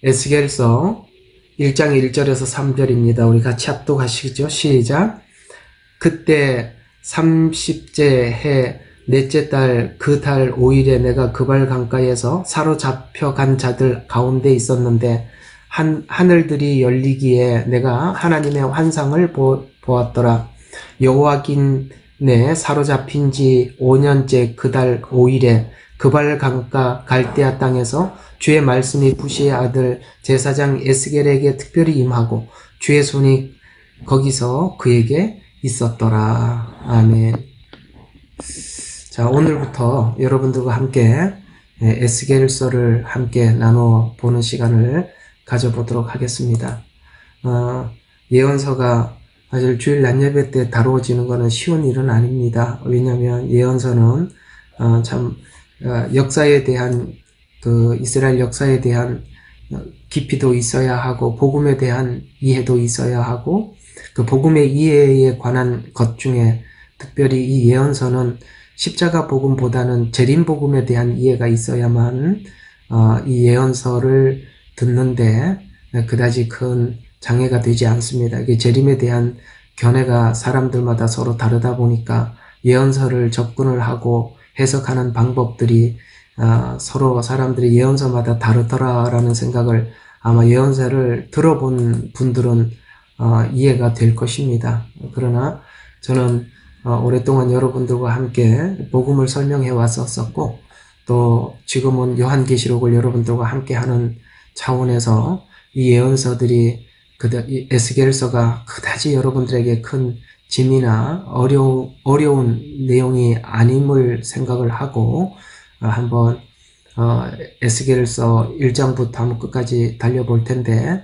에스겔서 1장 1절에서 3절입니다. 우리 같이 합독하시죠. 시작. 그때 30째 해 넷째 달 그 달 5일에 내가 그발 강가에서 사로잡혀 간 자들 가운데 있었는데 하늘들이 열리기에 내가 하나님의 환상을 보았더라. 여호와긴에 사로잡힌 지 5년째 그 달 5일에 그발 강가 갈대아 땅에서 주의 말씀이 부시의 아들 제사장 에스겔에게 특별히 임하고 주의 손이 거기서 그에게 있었더라. 아멘. 자, 오늘부터 여러분들과 함께 에스겔서를 함께 나눠 보는 시간을 가져보도록 하겠습니다. 예언서가 사실 주일 낮 예배 때 다루어지는 것은 쉬운 일은 아닙니다. 왜냐하면 예언서는 참 역사에 대한 그 이스라엘 역사에 대한 깊이도 있어야 하고 복음에 대한 이해도 있어야 하고 그 복음의 이해에 관한 것 중에 특별히 이 예언서는 십자가 복음보다는 재림 복음에 대한 이해가 있어야만 이 예언서를 듣는데 그다지 큰 장애가 되지 않습니다. 이게 재림에 대한 견해가 사람들마다 서로 다르다 보니까 예언서를 접근을 하고 해석하는 방법들이 서로 사람들이 예언서마다 다르더라라는 생각을 아마 예언서를 들어본 분들은 이해가 될 것입니다. 그러나 저는 오랫동안 여러분들과 함께 복음을 설명해 왔었고 또 지금은 요한계시록을 여러분들과 함께 하는 차원에서 이 예언서들이 이 에스겔서가 그다지 여러분들에게 큰 짐이나 어려운 내용이 아님을 생각을 하고 한번 에스겔서 1장부터 한번 끝까지 달려볼 텐데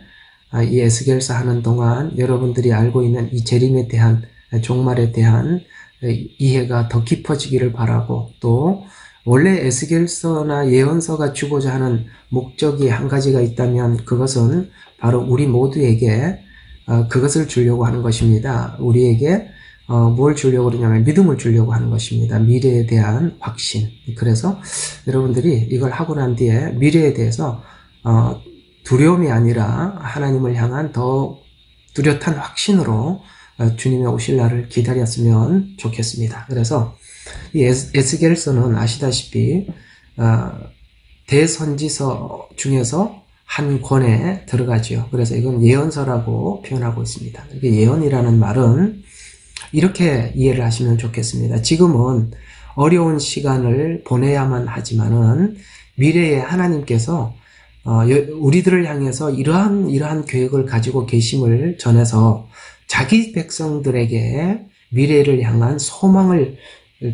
이 에스겔서 하는 동안 여러분들이 알고 있는 이 재림에 대한 종말에 대한 이해가 더 깊어지기를 바라고 또 원래 에스겔서나 예언서가 주고자 하는 목적이 한 가지가 있다면 그것은 바로 우리 모두에게 그것을 주려고 하는 것입니다. 우리에게 뭘 주려고 그러냐면 믿음을 주려고 하는 것입니다. 미래에 대한 확신. 그래서 여러분들이 이걸 하고 난 뒤에 미래에 대해서 두려움이 아니라 하나님을 향한 더 뚜렷한 확신으로 주님의 오실 날을 기다렸으면 좋겠습니다. 그래서 이 에스겔서는 아시다시피 대선지서 중에서 한 권에 들어가지요. 그래서 이건 예언서라고 표현하고 있습니다. 이게 예언이라는 말은 이렇게 이해를 하시면 좋겠습니다. 지금은 어려운 시간을 보내야만 하지만은 미래에 하나님께서 우리들을 향해서 이러한 계획을 가지고 계심을 전해서 자기 백성들에게 미래를 향한 소망을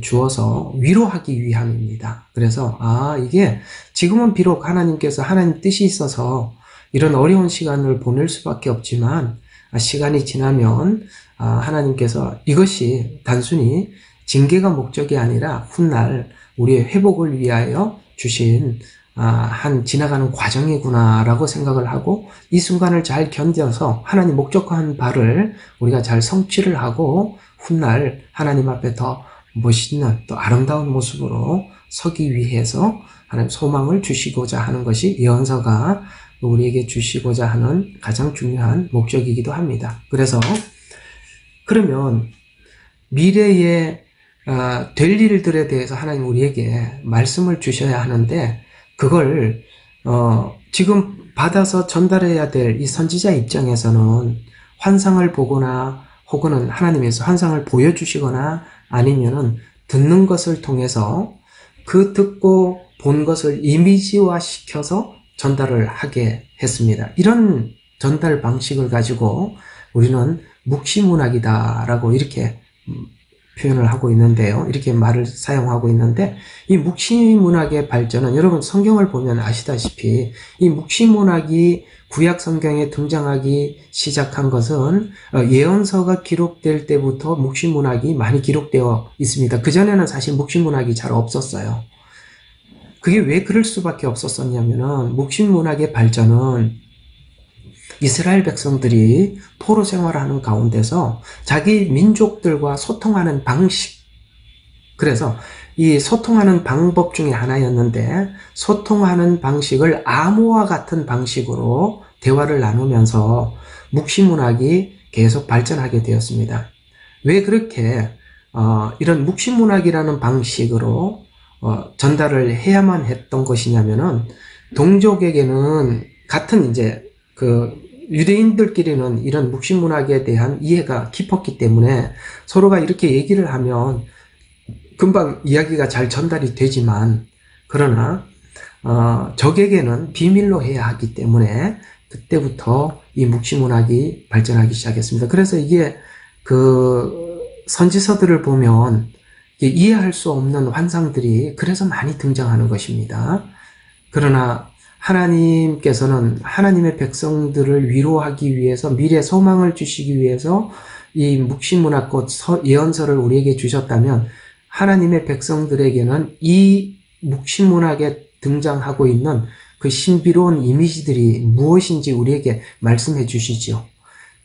주어서 위로하기 위함입니다. 그래서 이게 지금은 비록 하나님께서 하나님 뜻이 있어서 이런 어려운 시간을 보낼 수밖에 없지만 시간이 지나면 하나님께서 이것이 단순히 징계가 목적이 아니라 훗날 우리의 회복을 위하여 주신 한 지나가는 과정이구나라고 생각을 하고 이 순간을 잘 견뎌서 하나님 목적한 바를 우리가 잘 성취를 하고 훗날 하나님 앞에 더 멋있는 또 아름다운 모습으로 서기 위해서 하나님 소망을 주시고자 하는 것이 예언서가 우리에게 주시고자 하는 가장 중요한 목적이기도 합니다. 그래서 그러면 미래에 될 일들에 대해서 하나님 우리에게 말씀을 주셔야 하는데 그걸 지금 받아서 전달해야 될 이 선지자 입장에서는 환상을 보거나 혹은 하나님께서 환상을 보여주시거나 아니면은 듣는 것을 통해서 그 듣고 본 것을 이미지화 시켜서 전달을 하게 했습니다. 이런 전달 방식을 가지고 우리는 묵시문학이다라고 이렇게 표현을 하고 있는데요. 이렇게 말을 사용하고 있는데 이 묵시문학의 발전은 여러분 성경을 보면 아시다시피 이 묵시문학이 구약 성경에 등장하기 시작한 것은 예언서가 기록될 때부터 묵시문학이 많이 기록되어 있습니다. 그전에는 사실 묵시문학이 잘 없었어요. 그게 왜 그럴 수밖에 없었었냐면은 묵시문학의 발전은 이스라엘 백성들이 포로 생활하는 가운데서 자기 민족들과 소통하는 방식, 그래서 이 소통하는 방법 중에 하나였는데 소통하는 방식을 암호와 같은 방식으로 대화를 나누면서 묵시문학이 계속 발전하게 되었습니다. 왜 그렇게 이런 묵시문학이라는 방식으로 전달을 해야만 했던 것이냐면은 동족에게는 같은 이제 유대인들끼리는 이런 묵시문학에 대한 이해가 깊었기 때문에 서로가 이렇게 얘기를 하면 금방 이야기가 잘 전달이 되지만 그러나 적에게는 비밀로 해야 하기 때문에 그때부터 이 묵시문학이 발전하기 시작했습니다. 그래서 이게 선지서들을 보면 이해할 수 없는 환상들이 그래서 많이 등장하는 것입니다. 그러나 하나님께서는 하나님의 백성들을 위로하기 위해서 미래 소망을 주시기 위해서 이 묵시문학 곧 예언서를 우리에게 주셨다면 하나님의 백성들에게는 이 묵시문학에 등장하고 있는 그 신비로운 이미지들이 무엇인지 우리에게 말씀해 주시지요.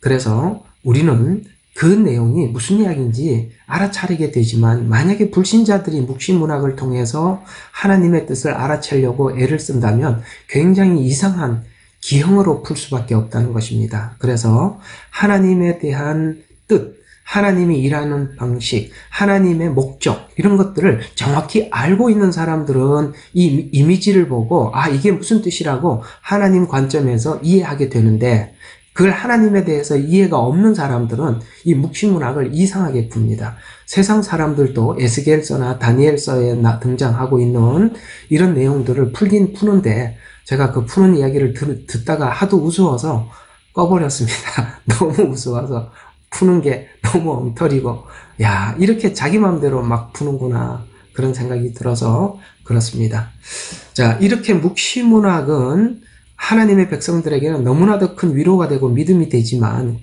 그래서 우리는 그 내용이 무슨 이야기인지 알아차리게 되지만 만약에 불신자들이 묵시문학을 통해서 하나님의 뜻을 알아채려고 애를 쓴다면 굉장히 이상한 기형으로 풀 수밖에 없다는 것입니다. 그래서 하나님에 대한 뜻, 하나님이 일하는 방식, 하나님의 목적 이런 것들을 정확히 알고 있는 사람들은 이 이미지를 보고 이게 무슨 뜻이라고 하나님 관점에서 이해하게 되는데 그걸 하나님에 대해서 이해가 없는 사람들은 이 묵시문학을 이상하게 풉니다. 세상 사람들도 에스겔서나 다니엘서에 등장하고 있는 이런 내용들을 풀긴 푸는데 제가 그 푸는 이야기를 듣다가 하도 우스워서 꺼버렸습니다. 너무 우스워서 푸는 게 너무 엉터리고 이렇게 자기 마음대로 막 푸는구나 그런 생각이 들어서 그렇습니다. 자, 이렇게 묵시문학은 하나님의 백성들에게는 너무나도 큰 위로가 되고 믿음이 되지만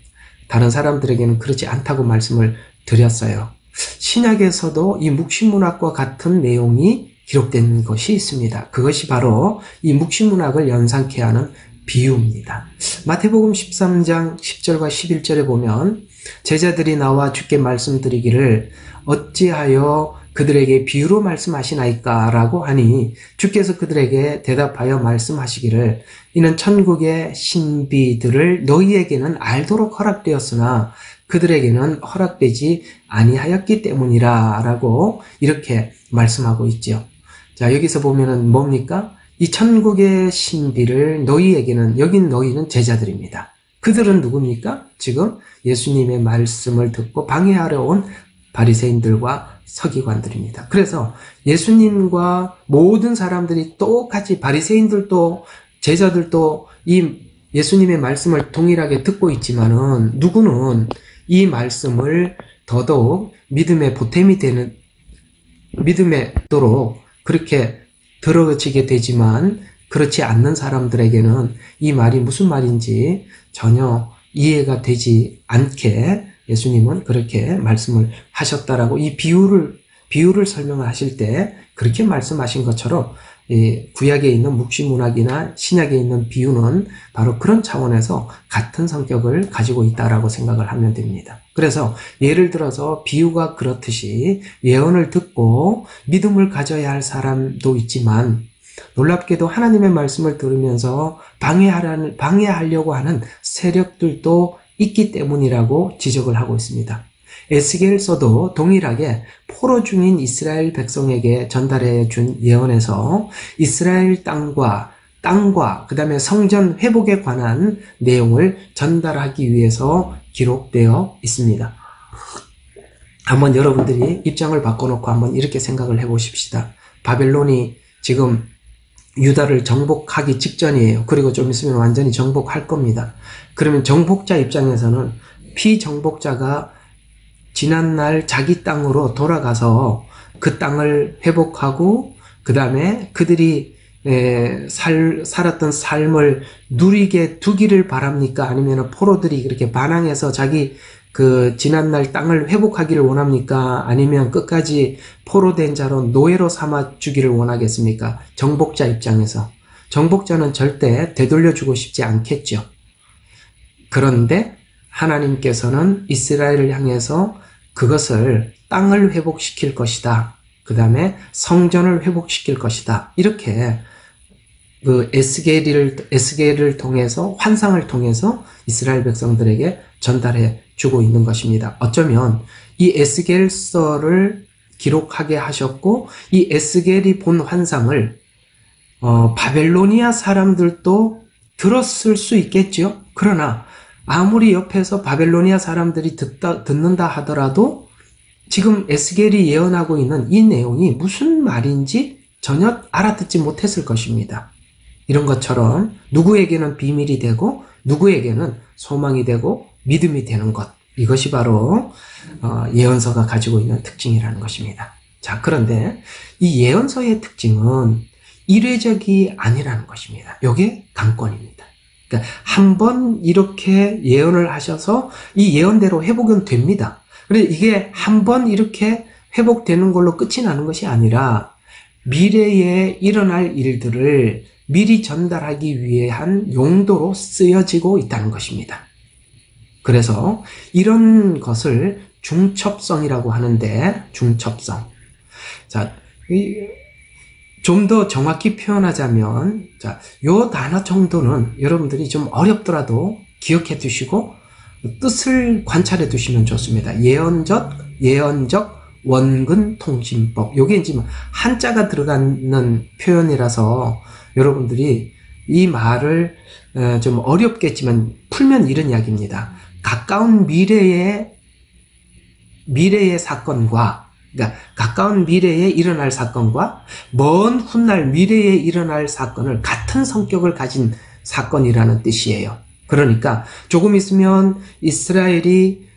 다른 사람들에게는 그렇지 않다고 말씀을 드렸어요. 신약에서도 이 묵시문학과 같은 내용이 기록된 것이 있습니다. 그것이 바로 이 묵시문학을 연상케 하는 비유입니다. 마태복음 13장 10절과 11절에 보면 제자들이 나와 주께 말씀드리기를 어찌하여 그들에게 비유로 말씀하시나이까 라고 하니 주께서 그들에게 대답하여 말씀하시기를 이는 천국의 신비들을 너희에게는 알도록 허락되었으나 그들에게는 허락되지 아니하였기 때문이라 라고 이렇게 말씀하고 있죠. 자, 여기서 보면은 뭡니까? 이 천국의 신비를 너희에게는, 여긴 너희는 제자들입니다. 그들은 누굽니까? 지금 예수님의 말씀을 듣고 방해하려 온 바리새인들과 서기관들입니다. 그래서 예수님과 모든 사람들이 똑같이 바리새인들도 제자들도 이 예수님의 말씀을 동일하게 듣고 있지만은 누구는 이 말씀을 더더욱 믿음의 보탬이 되는 믿음에 도록 그렇게 들어지게 되지만 그렇지 않는 사람들에게는 이 말이 무슨 말인지 전혀 이해가 되지 않게 예수님은 그렇게 말씀을 하셨다라고 이 비유를 설명을 하실 때 그렇게 말씀하신 것처럼 구약에 있는 묵시문학이나 신약에 있는 비유는 바로 그런 차원에서 같은 성격을 가지고 있다라고 생각을 하면 됩니다. 그래서 예를 들어서 비유가 그렇듯이 예언을 듣고 믿음을 가져야 할 사람도 있지만 놀랍게도 하나님의 말씀을 들으면서 방해하려고 하는 세력들도 있기 때문이라고 지적을 하고 있습니다. 에스겔서도 동일하게 포로 중인 이스라엘 백성에게 전달해 준 예언에서 이스라엘 땅과 그 다음에 성전 회복에 관한 내용을 전달하기 위해서 기록되어 있습니다. 한번 여러분들이 입장을 바꿔놓고 한번 이렇게 생각을 해보십시다. 바벨론이 지금 유다를 정복하기 직전이에요. 그리고 좀 있으면 완전히 정복할 겁니다. 그러면 정복자 입장에서는 피정복자가 지난날 자기 땅으로 돌아가서 그 땅을 회복하고 그 다음에 그들이 살았던 삶을 누리게 두기를 바랍니까? 아니면 포로들이 그렇게 반항해서 자기 그 지난날 땅을 회복하기를 원합니까? 아니면 끝까지 포로된 자로 노예로 삼아 주기를 원하겠습니까? 정복자 입장에서. 정복자는 절대 되돌려주고 싶지 않겠죠. 그런데 하나님께서는 이스라엘을 향해서 그것을 땅을 회복시킬 것이다. 그 다음에 성전을 회복시킬 것이다. 이렇게 그 에스겔을 통해서, 환상을 통해서 이스라엘 백성들에게 전달해 주고 있는 것입니다. 어쩌면 이 에스겔서를 기록하게 하셨고, 이 에스겔이 본 환상을 바벨로니아 사람들도 들었을 수 있겠죠. 그러나 아무리 옆에서 바벨로니아 사람들이 듣는다 하더라도 지금 에스겔이 예언하고 있는 이 내용이 무슨 말인지 전혀 알아듣지 못했을 것입니다. 이런 것처럼 누구에게는 비밀이 되고 누구에게는 소망이 되고 믿음이 되는 것, 이것이 바로 예언서가 가지고 있는 특징이라는 것입니다. 자, 그런데 이 예언서의 특징은 일회적이 아니라는 것입니다. 이게 관건입니다. 그러니까 한번 이렇게 예언을 하셔서 이 예언대로 회복은 됩니다. 그런데 이게 한번 이렇게 회복되는 걸로 끝이 나는 것이 아니라 미래에 일어날 일들을 미리 전달하기 위한 용도로 쓰여지고 있다는 것입니다. 그래서 이런 것을 중첩성이라고 하는데, 중첩성. 자, 좀 더 정확히 표현하자면, 자, 요 단어 정도는 여러분들이 좀 어렵더라도 기억해 두시고 뜻을 관찰해 두시면 좋습니다. 예언적 원근 통신법. 요게 이제 한자가 들어가는 표현이라서 여러분들이 이 말을 좀 어렵겠지만 풀면 이런 이야기입니다. 가까운 미래의 사건과, 그러니까 가까운 미래에 일어날 사건과 먼 훗날 미래에 일어날 사건을 같은 성격을 가진 사건이라는 뜻이에요. 그러니까 조금 있으면 이스라엘이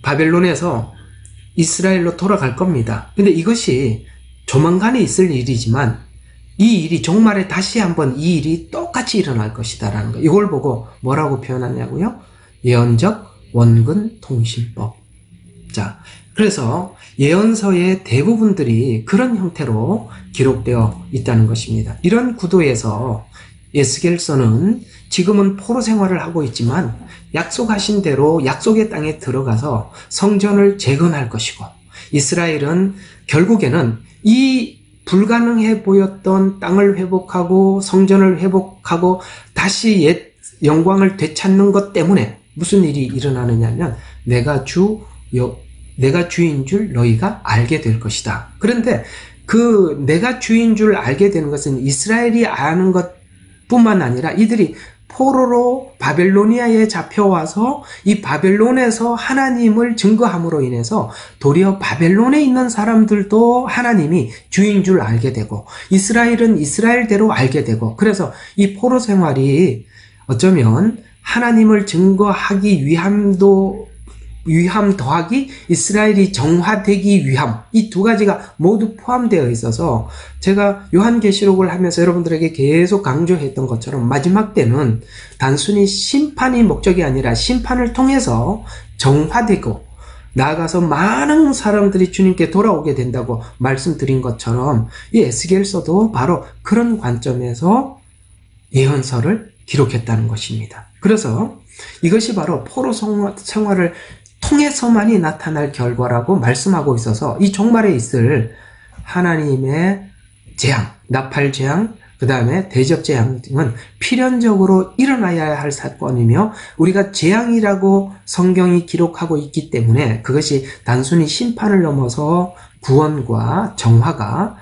바벨론에서 이스라엘로 돌아갈 겁니다. 근데 이것이 조만간에 있을 일이지만 이 일이 종말에 다시 한번 이 일이 똑같이 일어날 것이다라는 거. 이걸 보고 뭐라고 표현하냐고요? 예언적 원근 통신법. 자, 그래서 예언서의 대부분들이 그런 형태로 기록되어 있다는 것입니다. 이런 구도에서 에스겔서는 지금은 포로 생활을 하고 있지만 약속하신 대로 약속의 땅에 들어가서 성전을 재건할 것이고, 이스라엘은 결국에는 이 불가능해 보였던 땅을 회복하고 성전을 회복하고 다시 옛 영광을 되찾는 것 때문에 무슨 일이 일어나느냐면 내가 주인 줄 너희가 알게 될 것이다. 그런데 그 내가 주인 줄 알게 되는 것은 이스라엘이 아는 것뿐만 아니라 이들이 포로로 바벨로니아에 잡혀와서 이 바벨론에서 하나님을 증거함으로 인해서 도리어 바벨론에 있는 사람들도 하나님이 주인 줄 알게 되고 이스라엘은 이스라엘대로 알게 되고, 그래서 이 포로 생활이 어쩌면 하나님을 증거하기 위함 더하기 이스라엘이 정화되기 위함, 이 두 가지가 모두 포함되어 있어서 제가 요한계시록을 하면서 여러분들에게 계속 강조했던 것처럼 마지막 때는 단순히 심판이 목적이 아니라 심판을 통해서 정화되고 나아가서 많은 사람들이 주님께 돌아오게 된다고 말씀드린 것처럼 이 에스겔서도 바로 그런 관점에서 예언서를 기록했다는 것입니다. 그래서 이것이 바로 포로 생활을 통해서만이 나타날 결과라고 말씀하고 있어서 이 종말에 있을 하나님의 재앙, 나팔 재앙, 그 다음에 대접 재앙 등은 필연적으로 일어나야 할 사건이며 우리가 재앙이라고 성경이 기록하고 있기 때문에 그것이 단순히 심판을 넘어서 구원과 정화가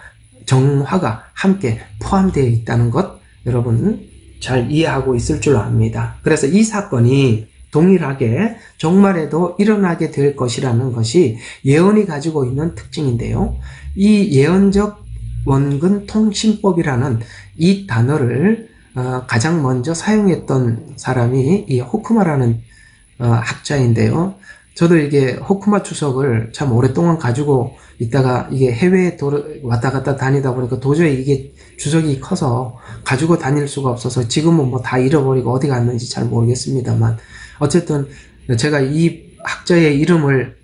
함께 포함되어 있다는 것 여러분 잘 이해하고 있을 줄 압니다. 그래서 이 사건이 동일하게 종말에도 일어나게 될 것이라는 것이 예언이 가지고 있는 특징인데요. 이 예언적 원근 통신법이라는 이 단어를 가장 먼저 사용했던 사람이 이 호크마라는 학자인데요. 저도 이게 호크마 주석을 참 오랫동안 가지고 있다가 이게 해외에 왔다 갔다 다니다 보니까 도저히 이게 주석이 커서 가지고 다닐 수가 없어서 지금은 뭐 다 잃어버리고 어디 갔는지 잘 모르겠습니다만, 어쨌든 제가 이 학자의 이름을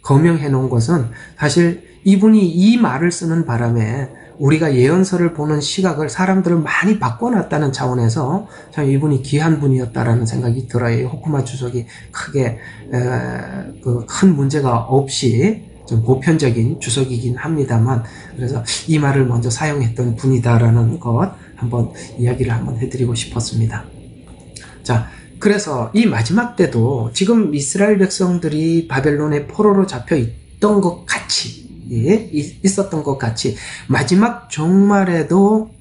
거명해 놓은 것은 사실 이분이 이 말을 쓰는 바람에 우리가 예언서를 보는 시각을 사람들을 많이 바꿔놨다는 차원에서 참 이분이 귀한 분이었다라는 생각이 들어요. 호크마 주석이 크게 큰 문제가 없이 좀 보편적인 주석이긴 합니다만, 그래서 이 말을 먼저 사용했던 분이다라는 것 한번 이야기를 한번 해드리고 싶었습니다. 자, 그래서 이 마지막 때도 지금 이스라엘 백성들이 바벨론의 포로로 잡혀 있던 것 같이, 있었던 것 같이 마지막 종말에도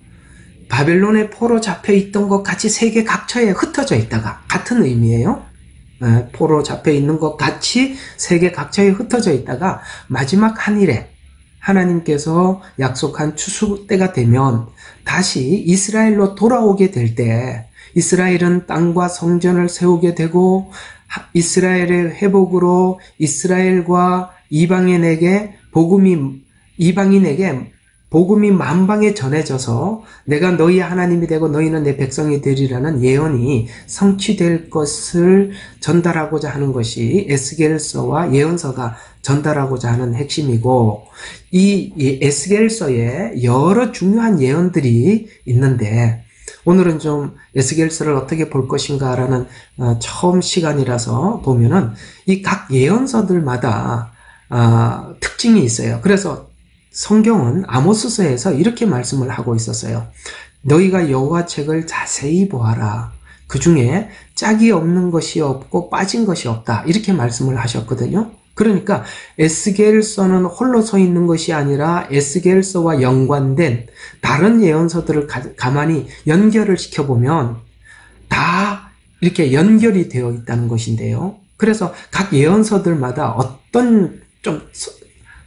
바벨론의 포로 잡혀 있던 것 같이 세계 각처에 흩어져 있다가, 같은 의미예요. 포로 잡혀 있는 것 같이 세계 각처에 흩어져 있다가 마지막 한일에 하나님께서 약속한 추수 때가 되면 다시 이스라엘로 돌아오게 될 때, 이스라엘은 땅과 성전을 세우게 되고 이스라엘의 회복으로 이스라엘과 이방인에게 복음이 만방에 전해져서 내가 너희 하나님이 되고 너희는 내 백성이 되리라는 예언이 성취될 것을 전달하고자 하는 것이 에스겔서와 예언서가 전달하고자 하는 핵심이고, 이 에스겔서에 여러 중요한 예언들이 있는데 오늘은 좀 에스겔서를 어떻게 볼 것인가라는 처음 시간이라서 보면은 이 각 예언서들마다 특징이 있어요. 그래서 성경은 아모스서에서 이렇게 말씀을 하고 있었어요. 너희가 여호와 책을 자세히 보아라. 그 중에 짝이 없는 것이 없고 빠진 것이 없다. 이렇게 말씀을 하셨거든요. 그러니까 에스겔서는 홀로 서 있는 것이 아니라 에스겔서와 연관된 다른 예언서들을 가만히 연결을 시켜보면 다 이렇게 연결이 되어 있다는 것인데요. 그래서 각 예언서들마다 어떤 좀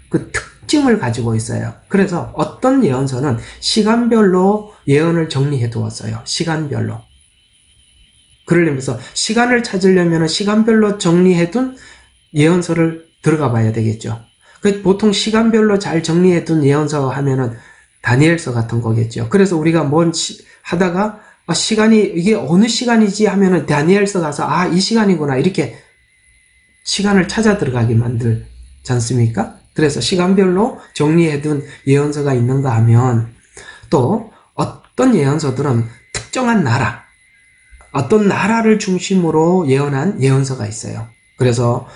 그 특징을 가지고 있어요. 그래서 어떤 예언서는 시간별로 예언을 정리해 두었어요. 시간별로. 그러려면서 시간을 찾으려면 시간별로 정리해둔 예언서를 들어가 봐야 되겠죠. 보통 시간별로 잘 정리해둔 예언서 하면은 다니엘서 같은 거겠죠. 그래서 우리가 하다가 시간이 이게 어느 시간이지 하면은 다니엘서 가서 이 시간이구나 이렇게 시간을 찾아 들어가게 만들지 않습니까? 그래서 시간별로 정리해둔 예언서가 있는가 하면, 또 어떤 예언서들은 특정한 어떤 나라를 중심으로 예언한 예언서가 있어요. 그래서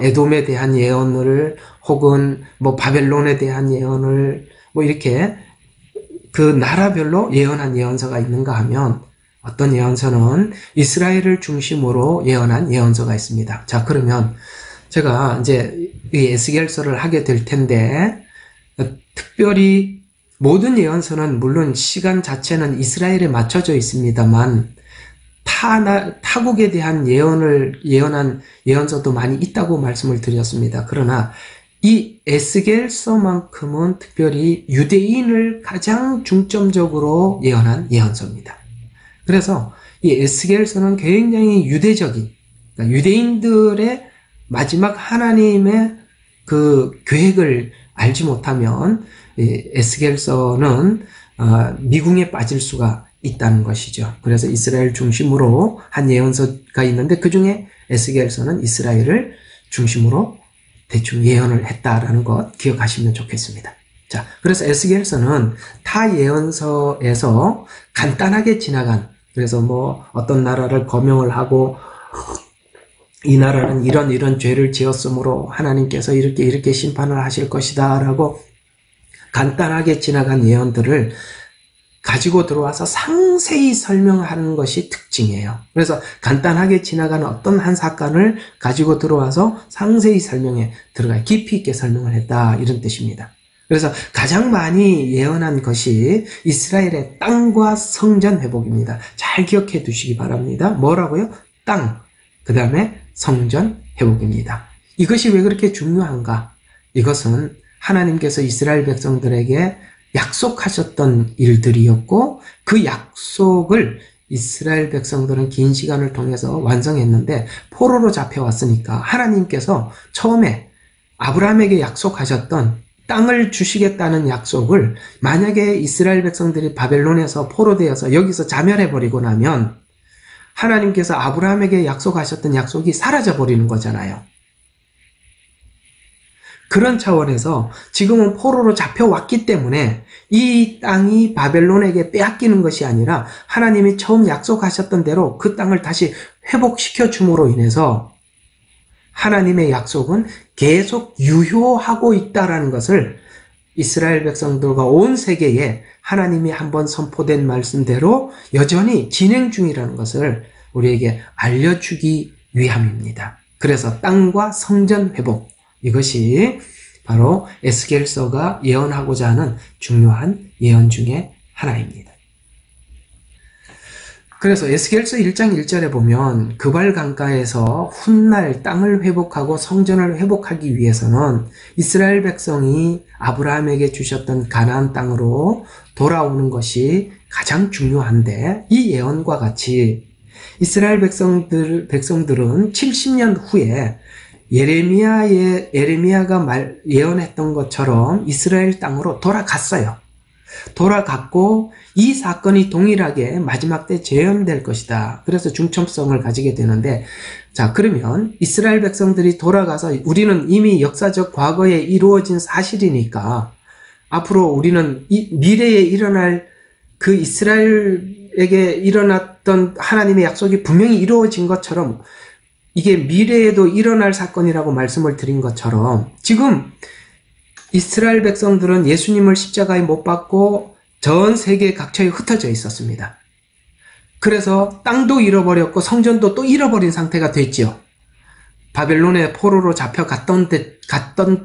에돔에 대한 예언을, 혹은 바벨론에 대한 예언을 이렇게 그 나라별로 예언한 예언서가 있는가 하면, 어떤 예언서는 이스라엘을 중심으로 예언한 예언서가 있습니다. 자, 그러면 제가 이제 이 에스겔서를 하게 될 텐데, 특별히 모든 예언서는 물론 시간 자체는 이스라엘에 맞춰져 있습니다만 타국에 대한 예언한 예언서도 많이 있다고 말씀을 드렸습니다. 그러나 이 에스겔서만큼은 특별히 유대인을 가장 중점적으로 예언한 예언서입니다. 그래서 이 에스겔서는 굉장히 유대적인, 그러니까 유대인들의 마지막 하나님의 그 계획을 알지 못하면 에스겔서는 미궁에 빠질 수가 있다는 것이죠. 그래서 이스라엘 중심으로 한 예언서가 있는데 그 중에 에스겔서는 이스라엘을 중심으로 대충 예언을 했다라는 것 기억하시면 좋겠습니다. 자, 그래서 에스겔서는 타 예언서에서 간단하게 지나간, 그래서 어떤 나라를 거명을 하고 이 나라는 이런 죄를 지었으므로 하나님께서 이렇게 심판을 하실 것이다 라고 간단하게 지나간 예언들을 가지고 들어와서 상세히 설명하는 것이 특징이에요. 그래서 간단하게 지나가는 어떤 한 사건을 가지고 들어와서 상세히 깊이 있게 설명을 했다, 이런 뜻입니다. 그래서 가장 많이 예언한 것이 이스라엘의 땅과 성전 회복입니다. 잘 기억해 두시기 바랍니다. 뭐라고요? 땅, 그 다음에 성전 회복입니다. 이것이 왜 그렇게 중요한가? 이것은 하나님께서 이스라엘 백성들에게 약속하셨던 일들이었고, 그 약속을 이스라엘 백성들은 긴 시간을 통해서 완성했는데, 포로로 잡혀왔으니까 하나님께서 처음에 아브라함에게 약속하셨던 땅을 주시겠다는 약속을 만약에 이스라엘 백성들이 바벨론에서 포로되어서 여기서 자멸해버리고 나면 하나님께서 아브라함에게 약속하셨던 약속이 사라져버리는 거잖아요. 그런 차원에서 지금은 포로로 잡혀왔기 때문에 이 땅이 바벨론에게 빼앗기는 것이 아니라 하나님이 처음 약속하셨던 대로 그 땅을 다시 회복시켜 줌으로 인해서 하나님의 약속은 계속 유효하고 있다라는 것을 이스라엘 백성들과 온 세계에 하나님이 한번 선포된 말씀대로 여전히 진행 중이라는 것을 우리에게 알려주기 위함입니다. 그래서 땅과 성전 회복, 이것이 바로 에스겔서가 예언하고자 하는 중요한 예언 중에 하나입니다. 그래서 에스겔서 1장 1절에 보면 그발 강가에서 훗날 땅을 회복하고 성전을 회복하기 위해서는 이스라엘 백성이 아브라함에게 주셨던 가나안 땅으로 돌아오는 것이 가장 중요한데, 이 예언과 같이 이스라엘 백성들은 70년 후에 예레미야가 예언했던 것처럼 이스라엘 땅으로 돌아갔어요. 돌아갔고 이 사건이 동일하게 마지막 때 재현될 것이다. 그래서 중점성을 가지게 되는데, 자, 그러면 이스라엘 백성들이 돌아가서 우리는 이미 역사적 과거에 이루어진 사실이니까 앞으로 우리는 미래에 일어날 그 이스라엘에게 일어났던 하나님의 약속이 분명히 이루어진 것처럼, 이게 미래에도 일어날 사건이라고 말씀을 드린 것처럼 지금 이스라엘 백성들은 예수님을 십자가에 못 박고 전 세계 각처에 흩어져 있었습니다. 그래서 땅도 잃어버렸고 성전도 또 잃어버린 상태가 됐지요. 바벨론의 포로로 잡혀갔던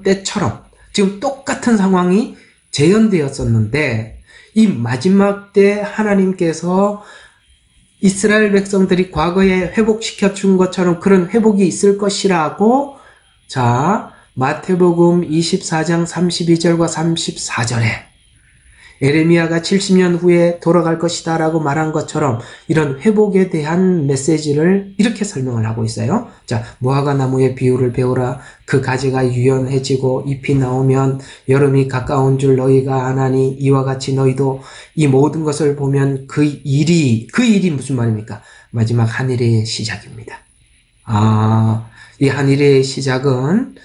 때처럼 지금 똑같은 상황이 재현되었었는데, 이 마지막 때 하나님께서 이스라엘 백성들이 과거에 회복시켜 준 것처럼 그런 회복이 있을 것이라고, 자, 마태복음 24장 32절과 34절에 예레미야가 70년 후에 돌아갈 것이다 라고 말한 것처럼 이런 회복에 대한 메시지를 이렇게 설명을 하고 있어요. 자, 무화과 나무의 비유를 배우라. 그 가지가 유연해지고 잎이 나오면 여름이 가까운 줄 너희가 아나니, 이와 같이 너희도 이 모든 것을 보면 그 일이 무슨 말입니까? 마지막 한일의 시작입니다. 이 한일의 시작은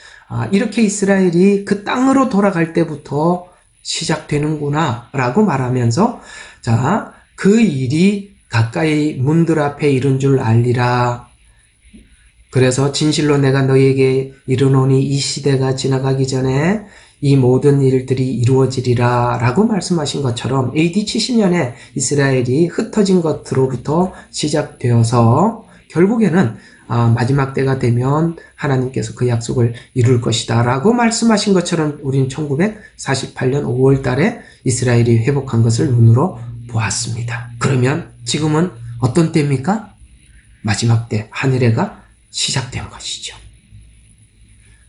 이렇게 이스라엘이 그 땅으로 돌아갈 때부터 시작되는구나 라고 말하면서, 자, 그 일이 가까이 문들 앞에 이른 줄 알리라. 그래서 진실로 내가 너희에게 이르노니 이 시대가 지나가기 전에 이 모든 일들이 이루어지리라 라고 말씀하신 것처럼 AD 70년에 이스라엘이 흩어진 것으로부터 시작되어서 결국에는 마지막 때가 되면 하나님께서 그 약속을 이룰 것이다 라고 말씀하신 것처럼 우리는 1948년 5월 달에 이스라엘이 회복한 것을 눈으로 보았습니다. 그러면 지금은 어떤 때입니까? 마지막 때 한일해가 시작된 것이죠.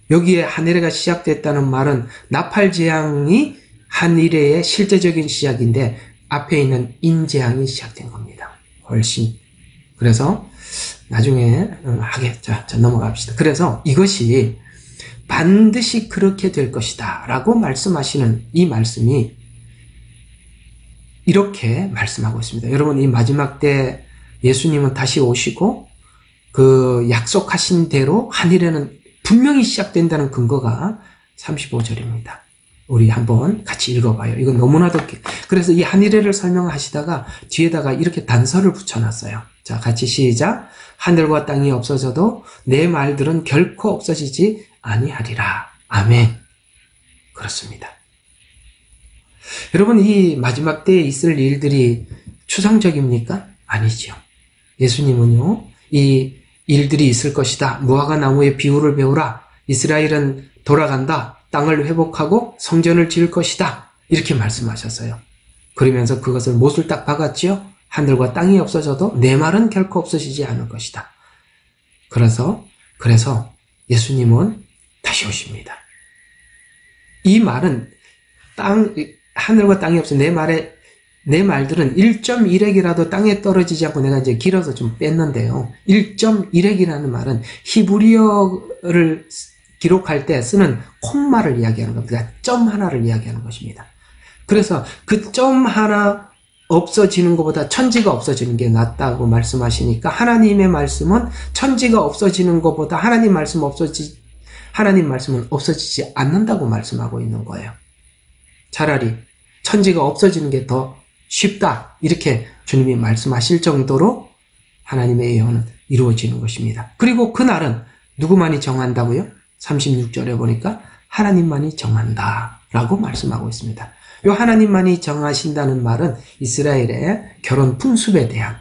여기에 한일해가 시작됐다는 말은 나팔재앙이 한일해의 실제적인 시작인데 앞에 있는 인재앙이 시작된 겁니다. 훨씬. 그래서 나중에 자, 넘어갑시다. 그래서 이것이 반드시 그렇게 될 것이다 라고 말씀하시는 이 말씀이 이렇게 말씀하고 있습니다. 여러분, 이 마지막 때 예수님은 다시 오시고 그 약속하신 대로 한일에는 분명히 시작된다는 근거가 35절입니다. 우리 한번 같이 읽어봐요. 이건 너무나도 그래서 이 한일해를 설명하시다가 뒤에다가 이렇게 단서를 붙여놨어요. 자, 같이 시작. 하늘과 땅이 없어져도 내 말들은 결코 없어지지 아니하리라. 아멘. 그렇습니다. 여러분, 이 마지막 때에 있을 일들이 추상적입니까? 아니죠. 예수님은요, 이 일들이 있을 것이다. 무화과 나무의 비유를 배우라. 이스라엘은 돌아간다. 땅을 회복하고 성전을 지을 것이다. 이렇게 말씀하셨어요. 그러면서 그것을 못을 딱 박았지요. 하늘과 땅이 없어져도 내 말은 결코 없어지지 않을 것이다. 그래서 예수님은 다시 오십니다. 이 말은 하늘과 땅이 없어 내 말들은 1.1핵이라도 땅에 떨어지지 않고, 내가 이제 길어서 좀 뺐는데요. 1.1핵이라는 말은 히브리어를 기록할 때 쓰는 콤마를 이야기하는 겁니다. 점 하나를 이야기하는 것입니다. 그래서 그 점 하나 없어지는 것보다 천지가 없어지는 게 낫다고 말씀하시니까, 하나님의 말씀은 천지가 없어지는 것보다 하나님 말씀은 없어지지 않는다고 말씀하고 있는 거예요. 차라리 천지가 없어지는 게 더 쉽다, 이렇게 주님이 말씀하실 정도로 하나님의 예언은 이루어지는 것입니다. 그리고 그날은 누구만이 정한다고요? 36절에 보니까 하나님만이 정한다 라고 말씀하고 있습니다. 요 하나님만이 정하신다는 말은 이스라엘의 결혼 풍습에 대한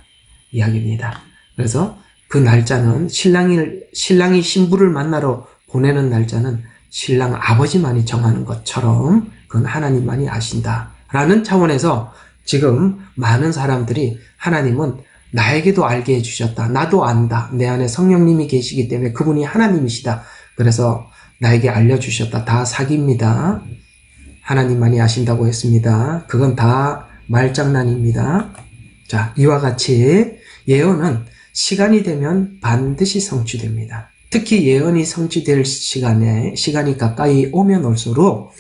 이야기입니다. 그래서 그 날짜는 신랑이 신부를 만나러 보내는 날짜는 신랑 아버지만이 정하는 것처럼 그건 하나님만이 아신다라는 차원에서 지금 많은 사람들이 하나님은 나에게도 알게 해주셨다. 나도 안다. 내 안에 성령님이 계시기 때문에 그분이 하나님이시다. 그래서 나에게 알려주셨다. 다 사기입니다. 하나님만이 아신다고 했습니다. 그건 다 말장난입니다. 자, 이와 같이 예언은 시간이 되면 반드시 성취됩니다. 특히 예언이 성취될 시간이 가까이 오면 올수록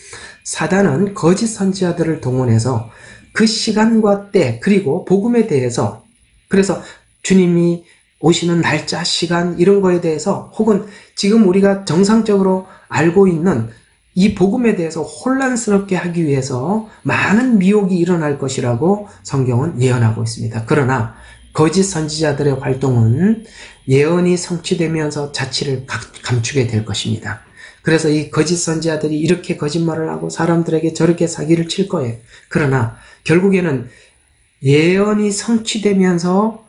사단은 거짓 선지자들을 동원해서 그 시간과 때 그리고 복음에 대해서 그래서 주님이 오시는 날짜, 시간 이런 거에 대해서 혹은 지금 우리가 정상적으로 알고 있는 이 복음에 대해서 혼란스럽게 하기 위해서 많은 미혹이 일어날 것이라고 성경은 예언하고 있습니다. 그러나 거짓 선지자들의 활동은 예언이 성취되면서 자취를 감추게 될 것입니다. 그래서 이 거짓 선지자들이 이렇게 거짓말을 하고 사람들에게 저렇게 사기를 칠 거예요. 그러나 결국에는 예언이 성취되면서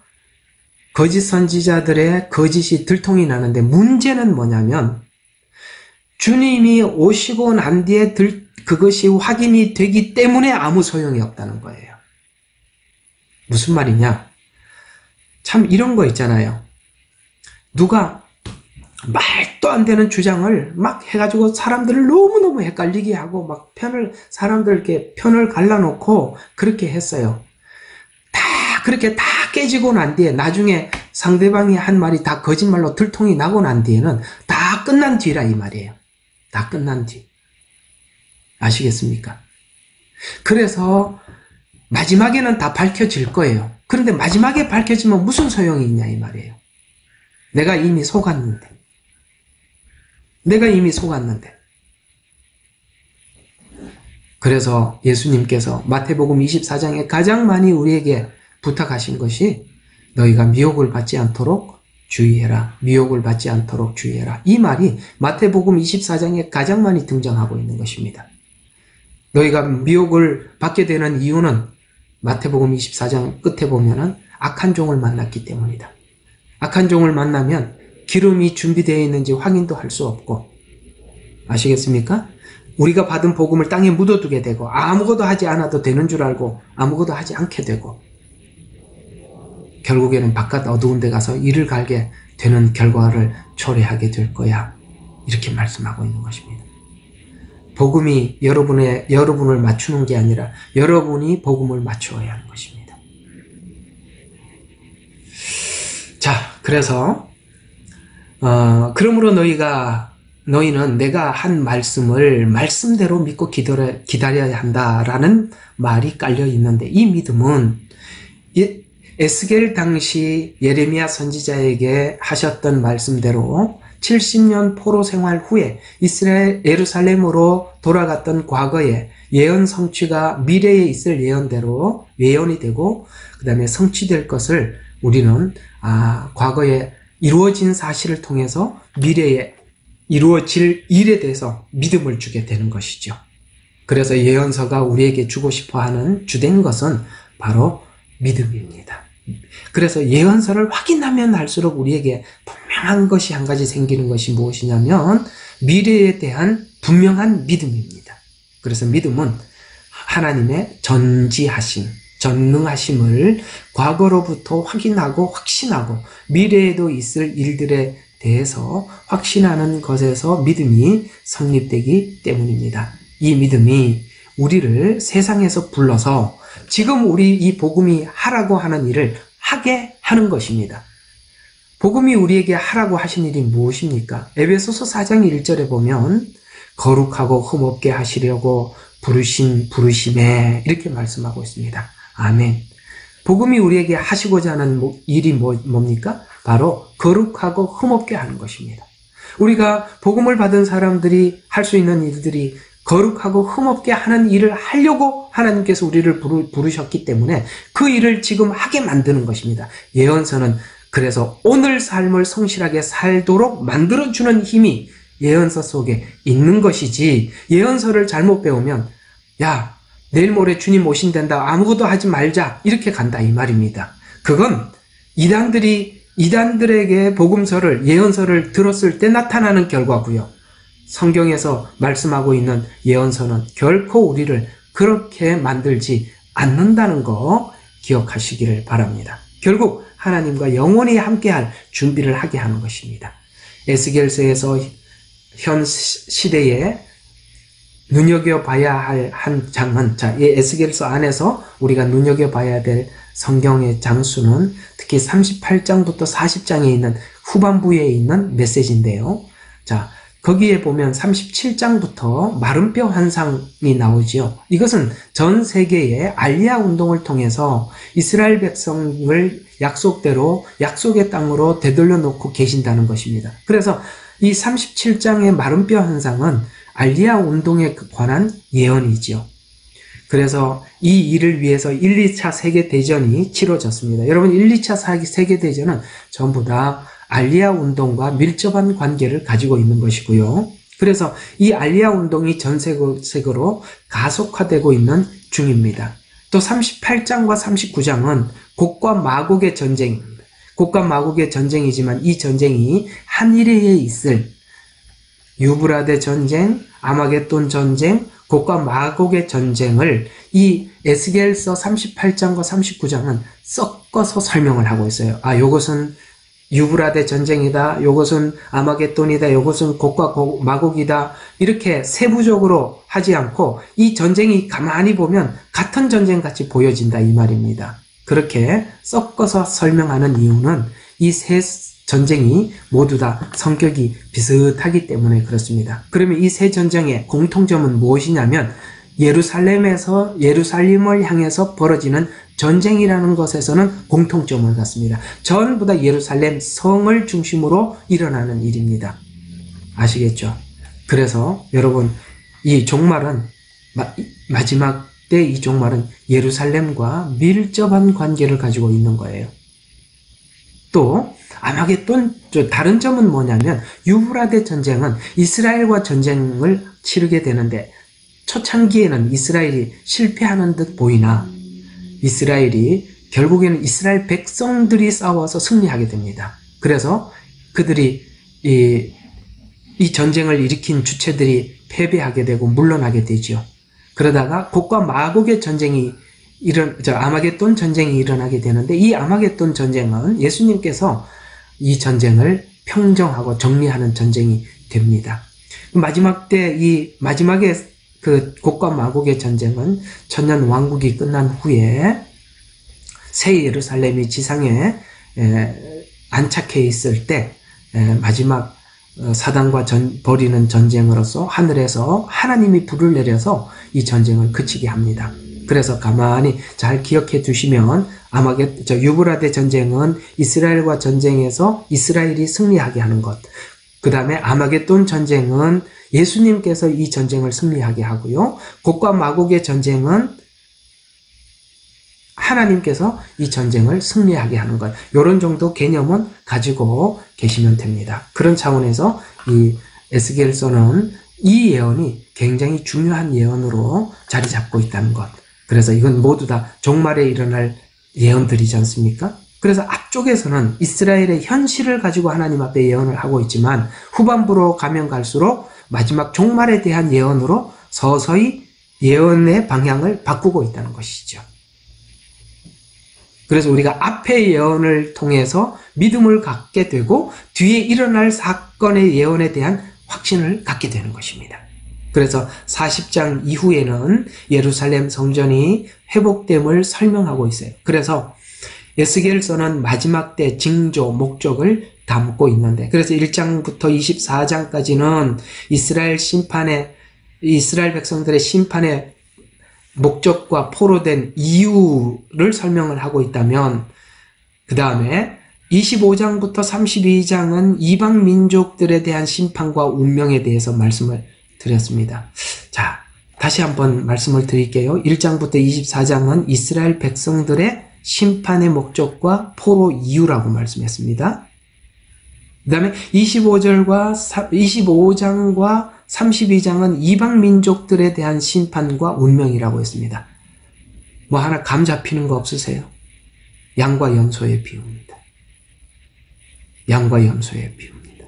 거짓 선지자들의 거짓이 들통이 나는데 문제는 뭐냐면 주님이 오시고 난 뒤에 그것이 확인이 되기 때문에 아무 소용이 없다는 거예요. 무슨 말이냐? 참 이런 거 있잖아요. 누가 말도 안 되는 주장을 막 해가지고 사람들을 너무너무 헷갈리게 하고 막 사람들께 편을 갈라놓고 그렇게 했어요. 그렇게 다 깨지고 난 뒤에 나중에 상대방이 한 말이 다 거짓말로 들통이 나고 난 뒤에는 다 끝난 뒤라 이 말이에요. 다 끝난 뒤. 아시겠습니까? 그래서 마지막에는 다 밝혀질 거예요. 그런데 마지막에 밝혀지면 무슨 소용이 있냐 이 말이에요. 내가 이미 속았는데. 그래서 예수님께서 마태복음 24장에 가장 많이 우리에게 부탁하신 것이 너희가 미혹을 받지 않도록 주의해라. 미혹을 받지 않도록 주의해라. 이 말이 마태복음 24장에 가장 많이 등장하고 있는 것입니다. 너희가 미혹을 받게 되는 이유는 마태복음 24장 끝에 보면은 악한 종을 만났기 때문이다. 악한 종을 만나면 기름이 준비되어 있는지 확인도 할 수 없고 아시겠습니까? 우리가 받은 복음을 땅에 묻어두게 되고 아무것도 하지 않아도 되는 줄 알고 아무것도 하지 않게 되고 결국에는 바깥 어두운 데 가서 이를 갈게 되는 결과를 초래하게 될 거야. 이렇게 말씀하고 있는 것입니다. 복음이 여러분을 맞추는 게 아니라 여러분이 복음을 맞추어야 하는 것입니다. 자, 그래서 그러므로 너희는 내가 한 말씀을 말씀대로 믿고 기다려야 한다라는 말이 깔려 있는데 이 믿음은 에스겔 당시 예레미야 선지자에게 하셨던 말씀대로 70년 포로 생활 후에 이스라엘 예루살렘으로 돌아갔던 과거의 예언 성취가 미래에 있을 예언대로 예언이 되고 그 다음에 성취될 것을 우리는 과거에 이루어진 사실을 통해서 미래에 이루어질 일에 대해서 믿음을 주게 되는 것이죠. 그래서 예언서가 우리에게 주고 싶어하는 주된 것은 바로 믿음입니다. 그래서 예언서를 확인하면 할수록 우리에게 분명한 것이 한 가지 생기는 것이 무엇이냐면 미래에 대한 분명한 믿음입니다. 그래서 믿음은 하나님의 전능하심을 과거로부터 확인하고 확신하고 미래에도 있을 일들에 대해서 확신하는 것에서 믿음이 성립되기 때문입니다. 이 믿음이 우리를 세상에서 불러서 지금 우리 이 복음이 하라고 하는 일을 하게 하는 것입니다. 복음이 우리에게 하라고 하신 일이 무엇입니까? 에베소서 4장 1절에 보면 거룩하고 흠없게 하시려고 부르심에 이렇게 말씀하고 있습니다. 아멘. 복음이 우리에게 하시고자 하는 일이 뭡니까? 바로 거룩하고 흠없게 하는 것입니다. 우리가 복음을 받은 사람들이 할 수 있는 일들이 거룩하고 흠없게 하는 일을 하려고 하나님께서 우리를 부르셨기 때문에 그 일을 지금 하게 만드는 것입니다. 예언서는 그래서 오늘 삶을 성실하게 살도록 만들어주는 힘이 예언서 속에 있는 것이지, 예언서를 잘못 배우면 야, 내일 모레 주님 오신단다, 아무것도 하지 말자, 이렇게 간다 이 말입니다. 그건 이단들에게 복음서를, 예언서를 들었을 때 나타나는 결과고요. 성경에서 말씀하고 있는 예언서는 결코 우리를 그렇게 만들지 않는다는 거 기억하시기를 바랍니다. 결국 하나님과 영원히 함께할 준비를 하게 하는 것입니다. 에스겔서에서 현 시대에 눈여겨봐야 할 한 장은, 이 에스겔서 안에서 우리가 눈여겨봐야 될 성경의 장수는 특히 38장부터 40장에 있는 후반부에 있는 메시지인데요. 거기에 보면 37장부터 마른뼈 환상이 나오지요. 이것은 전 세계의 알리아 운동을 통해서 이스라엘 백성을 약속대로 약속의 땅으로 되돌려 놓고 계신다는 것입니다. 그래서 이 37장의 마른뼈 환상은 알리아 운동에 관한 예언이지요. 그래서 이 일을 위해서 1, 2차 세계대전이 치러졌습니다. 여러분, 1, 2차 세계대전은 전부 다 알리아 운동과 밀접한 관계를 가지고 있는 것이고요. 그래서 이 알리아 운동이 전 세계로 가속화되고 있는 중입니다. 또 38장과 39장은 곡과 마곡의 전쟁입니다. 곡과 마곡의 전쟁이지만 이 전쟁이 한일에 있을 유브라데 전쟁, 아마겟돈 전쟁, 곡과 마곡의 전쟁을 이 에스겔서 38장과 39장은 섞어서 설명을 하고 있어요. 요것은 유브라데 전쟁이다, 요것은 아마겟돈이다, 요것은 곡과 마곡이다, 이렇게 세부적으로 하지 않고 이 전쟁이 가만히 보면 같은 전쟁 같이 보여진다 이 말입니다. 그렇게 섞어서 설명하는 이유는 이 세 전쟁이 모두 다 성격이 비슷하기 때문에 그렇습니다. 그러면 이 세 전쟁의 공통점은 무엇이냐면 예루살렘을 향해서 벌어지는 전쟁이라는 것에서는 공통점을 갖습니다. 전부 다 예루살렘 성을 중심으로 일어나는 일입니다. 아시겠죠? 그래서 여러분, 이 종말은 마지막 때 이 종말은 예루살렘과 밀접한 관계를 가지고 있는 거예요. 또 아마겟돈, 다른 점은 뭐냐면 유브라데 전쟁은 이스라엘과 전쟁을 치르게 되는데 초창기에는 이스라엘이 실패하는 듯 보이나 결국에는 이스라엘 백성들이 싸워서 승리하게 됩니다. 그래서 그들이 이 전쟁을 일으킨 주체들이 패배하게 되고 물러나게 되죠. 그러다가 곡과 마곡의 전쟁이 아마겟돈 전쟁이 일어나게 되는데 이 아마겟돈 전쟁은 예수님께서 이 전쟁을 평정하고 정리하는 전쟁이 됩니다. 마지막에 그 곡과 마곡의 전쟁은 천년 왕국이 끝난 후에 새 예루살렘이 지상에 안착해 있을 때 마지막 사단과 벌이는 전쟁으로서 하늘에서 하나님이 불을 내려서 이 전쟁을 그치게 합니다. 그래서 가만히 잘 기억해 두시면 유브라데 전쟁은 이스라엘과 전쟁에서 이스라엘이 승리하게 하는 것. 그 다음에 아마겟돈 전쟁은 예수님께서 이 전쟁을 승리하게 하고요. 곡과 마곡의 전쟁은 하나님께서 이 전쟁을 승리하게 하는 것. 이런 정도 개념은 가지고 계시면 됩니다. 그런 차원에서 이 에스겔서는 이 예언이 굉장히 중요한 예언으로 자리 잡고 있다는 것. 그래서 이건 모두 다 종말에 일어날 예언들이지 않습니까? 그래서 앞쪽에서는 이스라엘의 현실을 가지고 하나님 앞에 예언을 하고 있지만 후반부로 가면 갈수록 마지막 종말에 대한 예언으로 서서히 예언의 방향을 바꾸고 있다는 것이죠. 그래서 우리가 앞의 예언을 통해서 믿음을 갖게 되고 뒤에 일어날 사건의 예언에 대한 확신을 갖게 되는 것입니다. 그래서 40장 이후에는 예루살렘 성전이 회복됨을 설명하고 있어요. 그래서 에스겔서는 마지막 때 징조, 목적을 담고 있는데, 그래서 1장부터 24장까지는 이스라엘 백성들의 심판의 목적과 포로된 이유를 설명을 하고 있다면, 그 다음에 25장부터 32장은 이방 민족들에 대한 심판과 운명에 대해서 말씀을 드렸습니다. 자, 다시 한번 말씀을 드릴게요. 1장부터 24장은 이스라엘 백성들의 심판의 목적과 포로 이유라고 말씀했습니다. 그 다음에 25장과 32장은 이방 민족들에 대한 심판과 운명이라고 했습니다. 뭐 하나 감 잡히는 거 없으세요? 양과 염소의 비유입니다. 양과 염소의 비유입니다.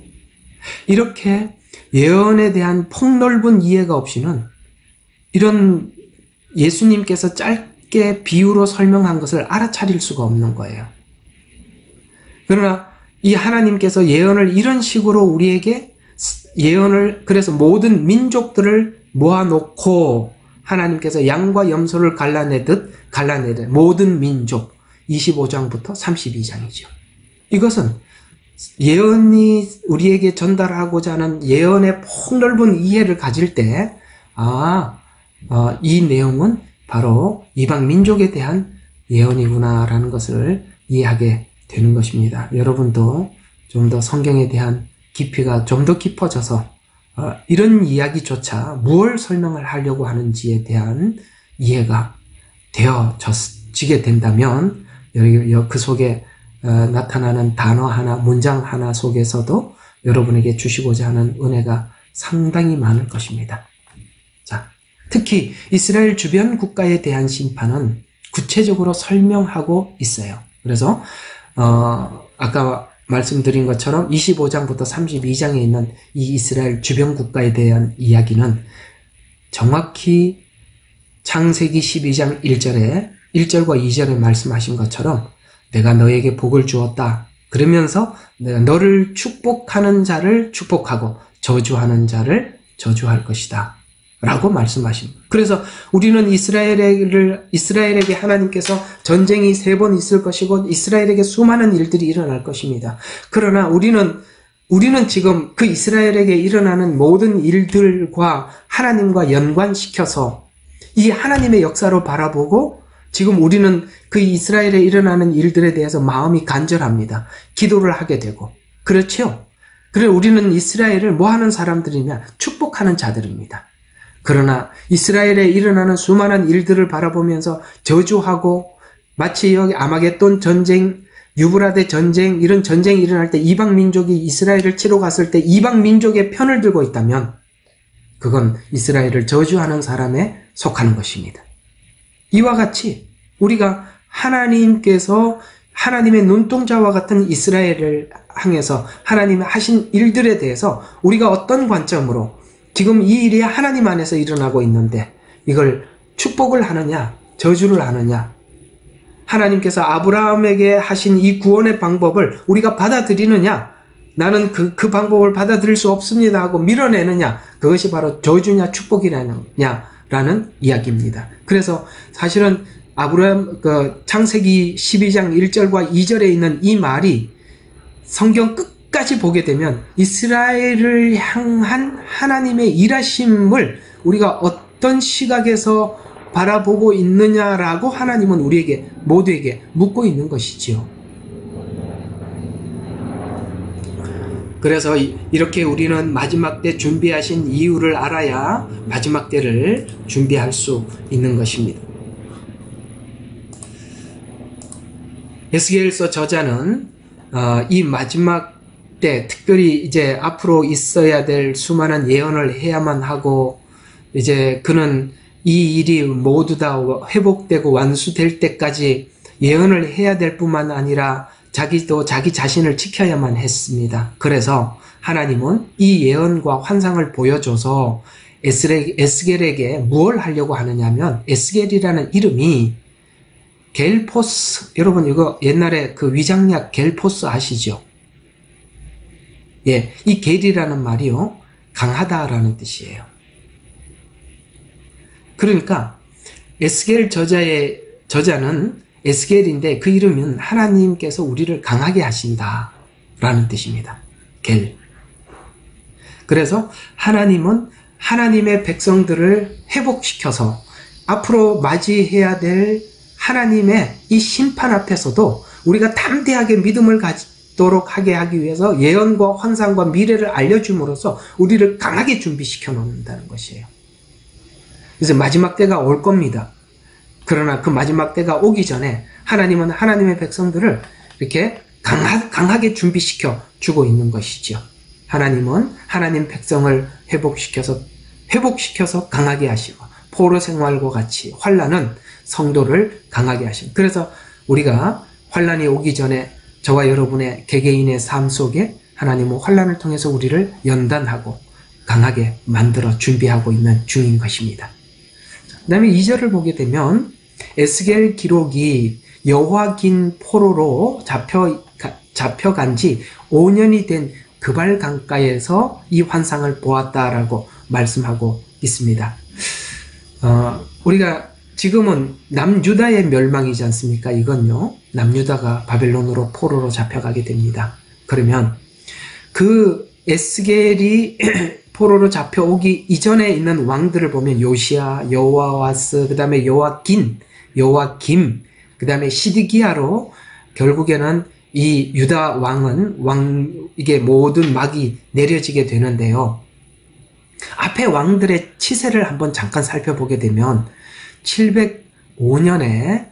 이렇게 예언에 대한 폭넓은 이해가 없이는 이런 예수님께서 짧게 비유로 설명한 것을 알아차릴 수가 없는 거예요. 그러나 이 하나님께서 예언을 이런 식으로 우리에게 예언을, 그래서 모든 민족들을 모아놓고 하나님께서 양과 염소를 갈라내듯 모든 민족, 25장부터 32장이죠. 이것은 예언이 우리에게 전달하고자 하는 예언의 폭넓은 이해를 가질 때, 이 내용은 바로 이방 민족에 대한 예언이구나라는 것을 이해하게 되는 것입니다. 여러분도 좀 더 성경에 대한 깊이가 좀 더 깊어져서 이런 이야기조차 무엇을 설명을 하려고 하는지에 대한 이해가 되어지게 된다면 그 속에 나타나는 단어 하나, 문장 하나 속에서도 여러분에게 주시고자 하는 은혜가 상당히 많을 것입니다. 자, 특히 이스라엘 주변 국가에 대한 심판은 구체적으로 설명하고 있어요. 그래서 아까 말씀드린 것처럼 25장부터 32장에 있는 이 이스라엘 주변 국가에 대한 이야기는 정확히 창세기 12장 1절과 2절에 말씀하신 것처럼 내가 너에게 복을 주었다. 그러면서 내가 너를 축복하는 자를 축복하고 저주하는 자를 저주할 것이다. 라고 말씀하십니다. 그래서 우리는 이스라엘에게 하나님께서 전쟁이 3번 있을 것이고 이스라엘에게 수많은 일들이 일어날 것입니다. 그러나 우리는 지금 그 이스라엘에게 일어나는 모든 일들과 하나님과 연관시켜서 이 하나님의 역사로 바라보고 지금 우리는 그 이스라엘에 일어나는 일들에 대해서 마음이 간절합니다. 기도를 하게 되고. 그렇죠? 그래 우리는 이스라엘을 뭐 하는 사람들이냐? 축복하는 자들입니다. 그러나 이스라엘에 일어나는 수많은 일들을 바라보면서 저주하고 마치 여기 아마겟돈 전쟁, 유브라데 전쟁 이런 전쟁이 일어날 때 이방 민족이 이스라엘을 치러 갔을 때 이방 민족의 편을 들고 있다면 그건 이스라엘을 저주하는 사람에 속하는 것입니다. 이와 같이 우리가 하나님께서 하나님의 눈동자와 같은 이스라엘을 향해서 하나님의 하신 일들에 대해서 우리가 어떤 관점으로 지금 이 일이 하나님 안에서 일어나고 있는데 이걸 축복을 하느냐 저주를 하느냐 하나님께서 아브라함에게 하신 이 구원의 방법을 우리가 받아들이느냐 나는 그 방법을 받아들일 수 없습니다 하고 밀어내느냐 그것이 바로 저주냐 축복이라는 이야기입니다. 그래서 사실은 아브라함 창세기 12장 1절과 2절에 있는 이 말이 성경 끝까지 보게 되면 이스라엘을 향한 하나님의 일하심을 우리가 어떤 시각에서 바라보고 있느냐라고 하나님은 우리에게 모두에게 묻고 있는 것이지요. 그래서 이렇게 우리는 마지막 때 준비하신 이유를 알아야 마지막 때를 준비할 수 있는 것입니다. 에스겔서 저자는 이 마지막 때 특별히 이제 앞으로 있어야 될 수많은 예언을 해야만 하고 이제 그는 이 일이 모두 다 회복되고 완수될 때까지 예언을 해야 될 뿐만 아니라 자기도 자기 자신을 지켜야만 했습니다. 그래서 하나님은 이 예언과 환상을 보여줘서 에스겔에게 무엇을 하려고 하느냐면 에스겔이라는 이름이 겔포스, 여러분 이거 옛날에 그 위장약 겔포스 아시죠? 예, 이 겔이라는 말이요 강하다라는 뜻이에요. 그러니까 에스겔 저자는 에스겔인데 그 이름은 하나님께서 우리를 강하게 하신다라는 뜻입니다. 겔. 그래서 하나님은 하나님의 백성들을 회복시켜서 앞으로 맞이해야 될 하나님의 이 심판 앞에서도 우리가 담대하게 믿음을 가지도록 하게 하기 위해서 예언과 환상과 미래를 알려줌으로써 우리를 강하게 준비시켜 놓는다는 것이에요. 그래서 마지막 때가 올 겁니다. 그러나 그 마지막 때가 오기 전에 하나님은 하나님의 백성들을 이렇게 강하게 준비시켜 주고 있는 것이죠. 하나님은 하나님 백성을 회복시켜서 강하게 하시고, 포로 생활과 같이 환난은 성도를 강하게 하시고, 그래서 우리가 환난이 오기 전에 저와 여러분의 개개인의 삶 속에 하나님은 환난을 통해서 우리를 연단하고 강하게 만들어 준비하고 있는 중인 것입니다. 그 다음에 2절을 보게 되면 에스겔 기록이 여호와긴 포로로 잡혀간 지 5년이 된 그발 강가에서 이 환상을 보았다라고 말씀하고 있습니다. 우리가 지금은 남유다의 멸망이지 않습니까? 이건요, 남유다가 바벨론으로 포로로 잡혀가게 됩니다. 그러면 그 에스겔이 포로로 잡혀오기 이전에 있는 왕들을 보면 요시야, 여호와스, 그 다음에 요아kim, 그 다음에 시드기야로 결국에는 이 유다 이게 모든 막이 내려지게 되는데요. 앞에 왕들의 치세를 한번 잠깐 살펴보게 되면 705년에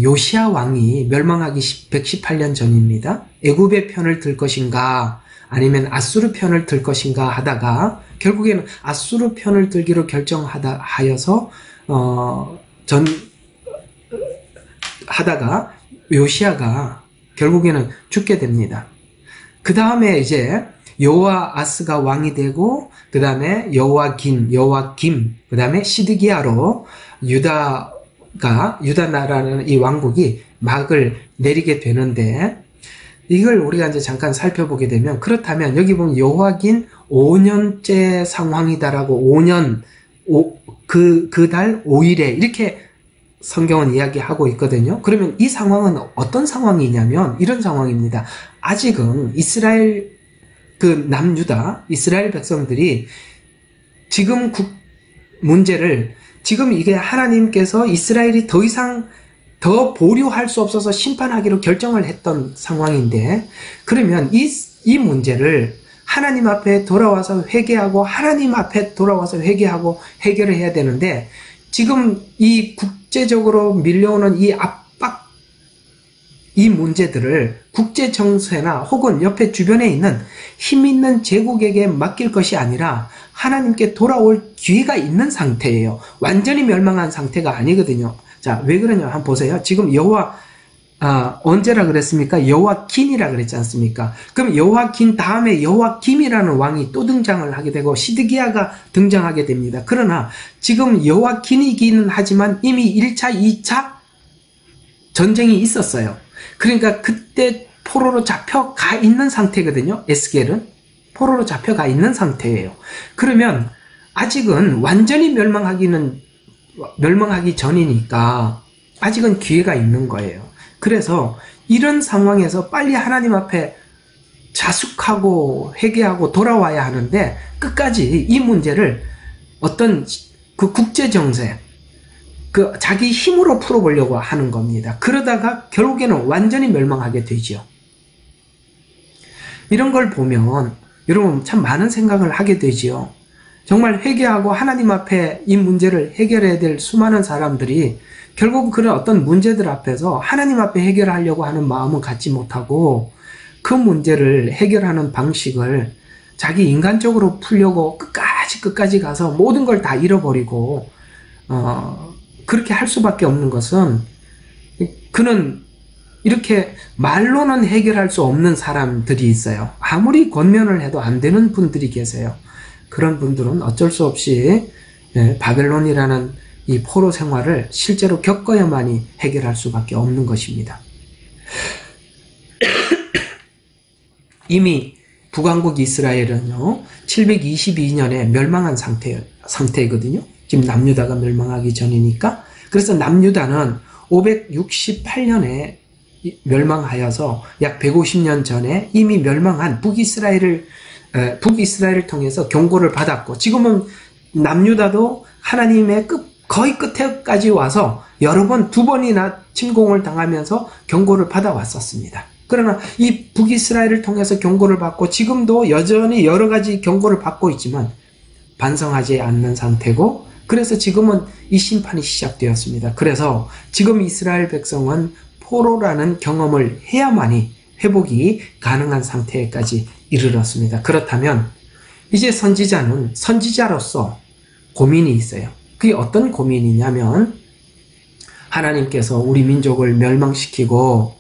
요시야 왕이 멸망하기 118년 전입니다. 애굽의 편을 들 것인가 아니면 아수르 편을 들 것인가 하다가 결국에는 아수르 편을 들기로 결정하여서 하다가 요시야가 결국에는 죽게 됩니다. 그 다음에 이제 여호아스가 왕이 되고, 그 다음에 여호아kim, 그 다음에 시드기야로 유다 나라는 이 왕국이 막을 내리게 되는데, 이걸 우리가 이제 잠깐 살펴보게 되면, 그렇다면 여기 보면 여호아kim 5년째 상황이다라고 5년, 그 달 5일에 이렇게 성경은 이야기하고 있거든요. 그러면 이 상황은 어떤 상황이냐면 이런 상황입니다. 아직은 이스라엘 남유다 이스라엘 백성들이 지금 문제를 지금 이게 하나님께서 이스라엘이 더 이상 더 보류할 수 없어서 심판하기로 결정을 했던 상황인데, 그러면 이 문제를 하나님 앞에 돌아와서 회개하고 하나님 앞에 돌아와서 회개하고 해결을 해야 되는데, 지금 이 국제적으로 밀려오는 이 압박, 이 문제들을 국제 정세나 혹은 옆에 주변에 있는 힘 있는 제국에게 맡길 것이 아니라 하나님께 돌아올 기회가 있는 상태예요. 완전히 멸망한 상태가 아니거든요. 자, 왜 그러냐 한번 보세요. 지금 언제라 그랬습니까? 여호아킴이라 그랬지 않습니까? 그럼 여호아킴 다음에 여호아김이라는 왕이 또 등장을 하게 되고 시드기야가 등장하게 됩니다. 그러나 지금 여호아킴이기는 하지만 이미 1차, 2차 전쟁이 있었어요. 그러니까 그때 포로로 잡혀가 있는 상태거든요. 에스겔은 포로로 잡혀가 있는 상태예요. 그러면 아직은 완전히 멸망하기 전이니까 아직은 기회가 있는 거예요. 그래서 이런 상황에서 빨리 하나님 앞에 자숙하고 회개하고 돌아와야 하는데, 끝까지 이 문제를 어떤 그 국제정세, 자기 힘으로 풀어보려고 하는 겁니다. 그러다가 결국에는 완전히 멸망하게 되죠. 이런 걸 보면 여러분 참 많은 생각을 하게 되지요. 정말 회개하고 하나님 앞에 이 문제를 해결해야 될 수많은 사람들이 결국 그런 어떤 문제들 앞에서 하나님 앞에 해결하려고 하는 마음은 갖지 못하고, 그 문제를 해결하는 방식을 자기 인간적으로 풀려고 끝까지 가서 모든 걸 다 잃어버리고 그렇게 할 수밖에 없는 것은, 그는 이렇게 말로는 해결할 수 없는 사람들이 있어요. 아무리 권면을 해도 안 되는 분들이 계세요. 그런 분들은 어쩔 수 없이 바벨론이라는 이 포로 생활을 실제로 겪어야만이 해결할 수밖에 없는 것입니다. 이미 북왕국 이스라엘은요 722년에 멸망한 상태거든요. 지금 남유다가 멸망하기 전이니까. 그래서 남유다는 568년에 멸망하여서 약 150년 전에 이미 멸망한 북이스라엘을 통해서 경고를 받았고, 지금은 남유다도 하나님의 거의 끝에까지 와서 여러 번, 2번이나 침공을 당하면서 경고를 받아왔었습니다. 그러나 이 북이스라엘을 통해서 경고를 받고 지금도 여전히 여러 가지 경고를 받고 있지만 반성하지 않는 상태고, 그래서 지금은 이 심판이 시작되었습니다. 그래서 지금 이스라엘 백성은 포로라는 경험을 해야만이 회복이 가능한 상태까지 이르렀습니다. 그렇다면 이제 선지자는 선지자로서 고민이 있어요. 그게 어떤 고민이냐면 하나님께서 우리 민족을 멸망시키고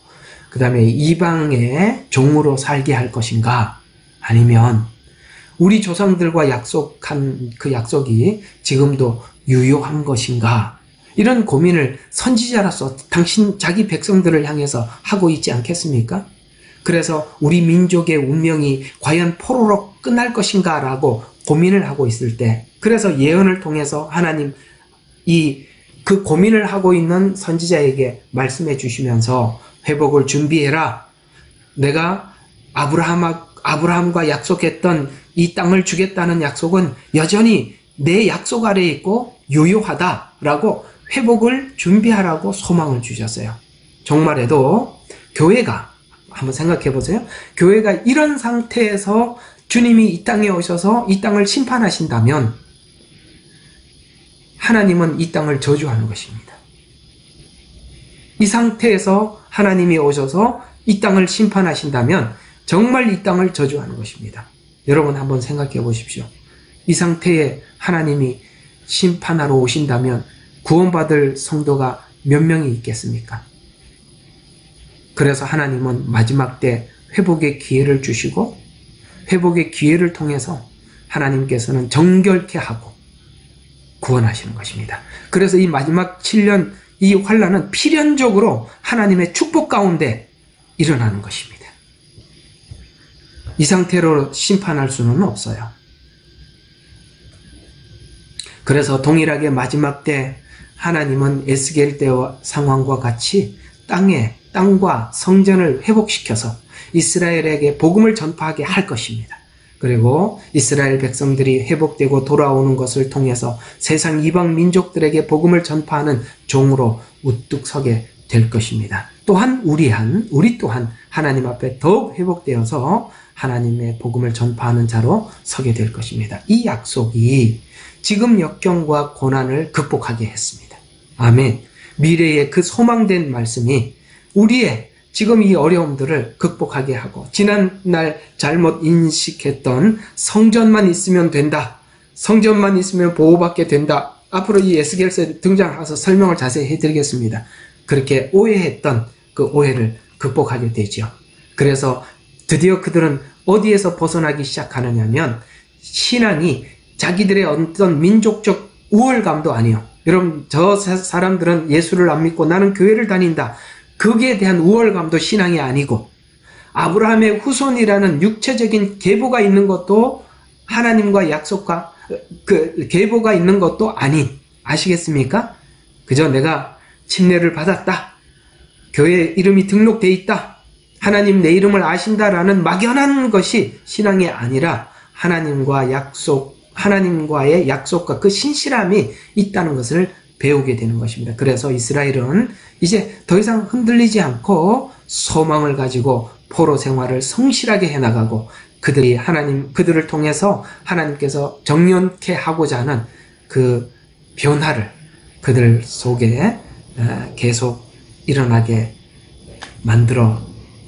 그 다음에 이방의 종으로 살게 할 것인가, 아니면 우리 조상들과 약속한 그 약속이 지금도 유효한 것인가, 이런 고민을 선지자로서 자기 백성들을 향해서 하고 있지 않겠습니까? 그래서 우리 민족의 운명이 과연 포로로 끝날 것인가 라고 고민을 하고 있을 때, 그래서 예언을 통해서 하나님 그 고민을 하고 있는 선지자에게 말씀해 주시면서 회복을 준비해라. 내가 아브라함과 약속했던 이 땅을 주겠다는 약속은 여전히 내 약속 아래에 있고 유효하다라고 회복을 준비하라고 소망을 주셨어요. 정말에도 교회가, 한번 생각해 보세요. 교회가 이런 상태에서 주님이 이 땅에 오셔서 이 땅을 심판하신다면 하나님은 이 땅을 저주하는 것입니다. 이 상태에서 하나님이 오셔서 이 땅을 심판하신다면 정말 이 땅을 저주하는 것입니다. 여러분 한번 생각해 보십시오. 이 상태에 하나님이 심판하러 오신다면 구원받을 성도가 몇 명이 있겠습니까? 그래서 하나님은 마지막 때 회복의 기회를 주시고 회복의 기회를 통해서 하나님께서는 정결케 하고 구원하시는 것입니다. 그래서 이 마지막 7년 이 환난은 필연적으로 하나님의 축복 가운데 일어나는 것입니다. 이 상태로 심판할 수는 없어요. 그래서 동일하게 마지막 때 하나님은 에스겔 때와 상황과 같이 땅과 성전을 회복시켜서 이스라엘에게 복음을 전파하게 할 것입니다. 그리고 이스라엘 백성들이 회복되고 돌아오는 것을 통해서 세상 이방 민족들에게 복음을 전파하는 종으로 우뚝 서게 될 것입니다. 또한 우리 또한 하나님 앞에 더욱 회복되어서 하나님의 복음을 전파하는 자로 서게 될 것입니다. 이 약속이 지금 역경과 고난을 극복하게 했습니다. 아멘. 미래의 그 소망된 말씀이 우리의 지금 이 어려움들을 극복하게 하고, 지난날 잘못 인식했던 성전만 있으면 된다, 성전만 있으면 보호받게 된다, 앞으로 이 에스겔서에 등장해서 설명을 자세히 해드리겠습니다. 그렇게 오해했던 그 오해를 극복하게 되죠. 그래서 드디어 그들은 어디에서 벗어나기 시작하느냐면 신앙이 자기들의 어떤 민족적 우월감도 아니요. 여러분, 저 사람들은 예수를 안 믿고 나는 교회를 다닌다, 거기에 대한 우월감도 신앙이 아니고, 아브라함의 후손이라는 육체적인 계보가 있는 것도 하나님과 약속과 그 계보가 있는 것도 아닌, 아시겠습니까? 그저 내가 침례를 받았다, 교회에 이름이 등록돼 있다, 하나님 내 이름을 아신다라는 막연한 것이 신앙이 아니라 하나님과의 약속과 그 신실함이 있다는 것을 배우게 되는 것입니다. 그래서 이스라엘은 이제 더 이상 흔들리지 않고 소망을 가지고 포로 생활을 성실하게 해나가고, 그들을 통해서 하나님께서 정연케 하고자 하는 그 변화를 그들 속에 계속 일어나게 만들어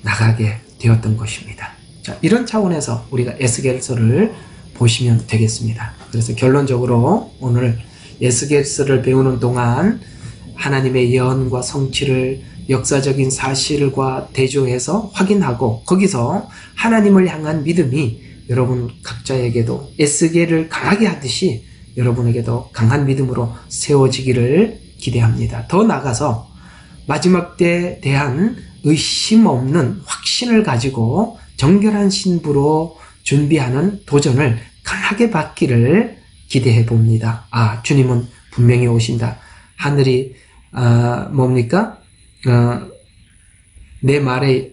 나가게 되었던 것입니다. 자, 이런 차원에서 우리가 에스겔서를 보시면 되겠습니다. 그래서 결론적으로 오늘 에스겔서를 배우는 동안 하나님의 예언과 성취를 역사적인 사실과 대조해서 확인하고, 거기서 하나님을 향한 믿음이 여러분 각자에게도 에스겔을 강하게 하듯이 여러분에게도 강한 믿음으로 세워지기를 기대합니다. 더 나아가서 마지막 때에 대한 의심 없는 확신을 가지고 정결한 신부로 준비하는 도전을 강하게 받기를 기대해 봅니다. 주님은 분명히 오신다. 하늘이 내 말에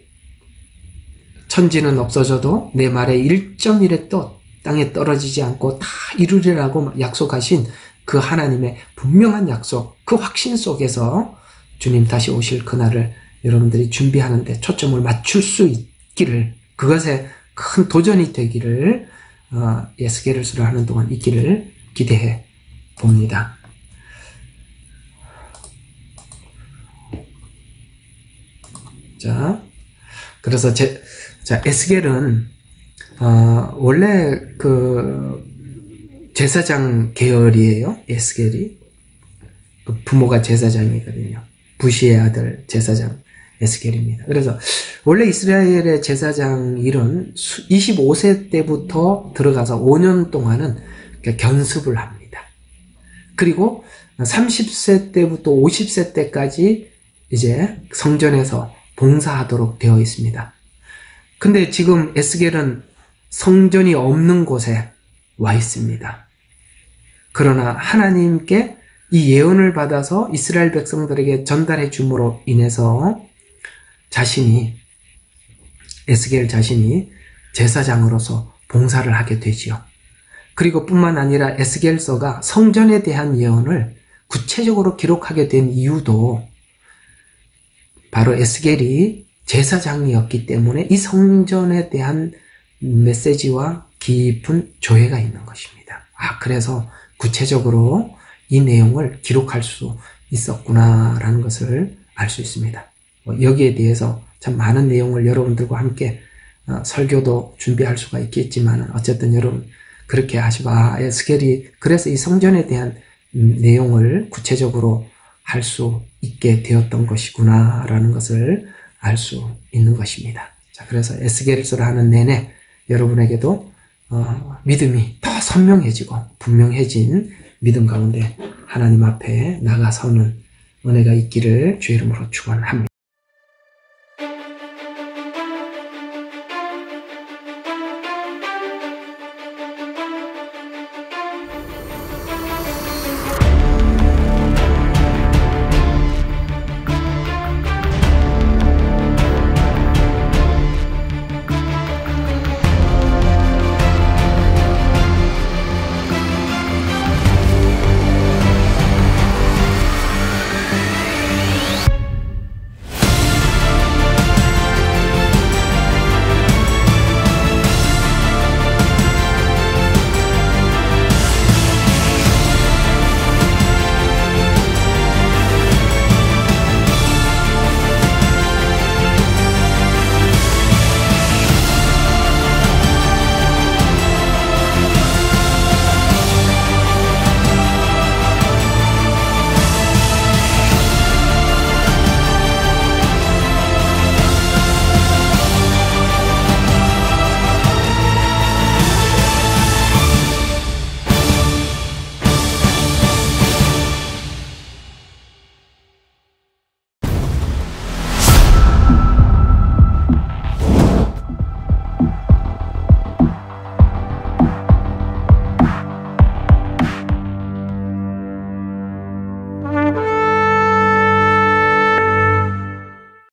천지는 없어져도 내 말에 1.1의 또 땅에 떨어지지 않고 다 이루리라고 약속하신 그 하나님의 분명한 약속, 그 확신 속에서 주님 다시 오실 그날을 여러분들이 준비하는데 초점을 맞출 수 있기를, 그것에 큰 도전이 되기를 에스겔서를 하는 동안 있기를 기대해 봅니다. 자, 그래서 에스겔은 원래 그 제사장 계열이에요. 에스겔이 그 부모가 제사장이거든요. 부시의 아들 제사장 에스겔입니다. 그래서 원래 이스라엘의 제사장 일은 25세 때부터 들어가서 5년 동안은 견습을 합니다. 그리고 30세 때부터 50세 때까지 이제 성전에서 봉사하도록 되어 있습니다. 근데 지금 에스겔은 성전이 없는 곳에 와 있습니다. 그러나 하나님께 이 예언을 받아서 이스라엘 백성들에게 전달해 줌으로 인해서 에스겔 자신이 제사장으로서 봉사를 하게 되지요. 그리고 뿐만 아니라 에스겔서가 성전에 대한 예언을 구체적으로 기록하게 된 이유도 바로 에스겔이 제사장이었기 때문에 이 성전에 대한 메시지와 깊은 조예가 있는 것입니다. 그래서 구체적으로 이 내용을 기록할 수 있었구나라는 것을 알 수 있습니다. 여기에 대해서 참 많은 내용을 여러분들과 함께 설교도 준비할 수가 있겠지만 어쨌든 여러분 그렇게 하시고 에스겔이 그래서 이 성전에 대한 내용을 구체적으로 할 수 있게 되었던 것이구나라는 것을 알 수 있는 것입니다. 자, 그래서 에스겔서를 하는 내내 여러분에게도 믿음이 더 선명해지고 분명해진 믿음 가운데 하나님 앞에 나가서는 은혜가 있기를 주의 이름으로 축원합니다.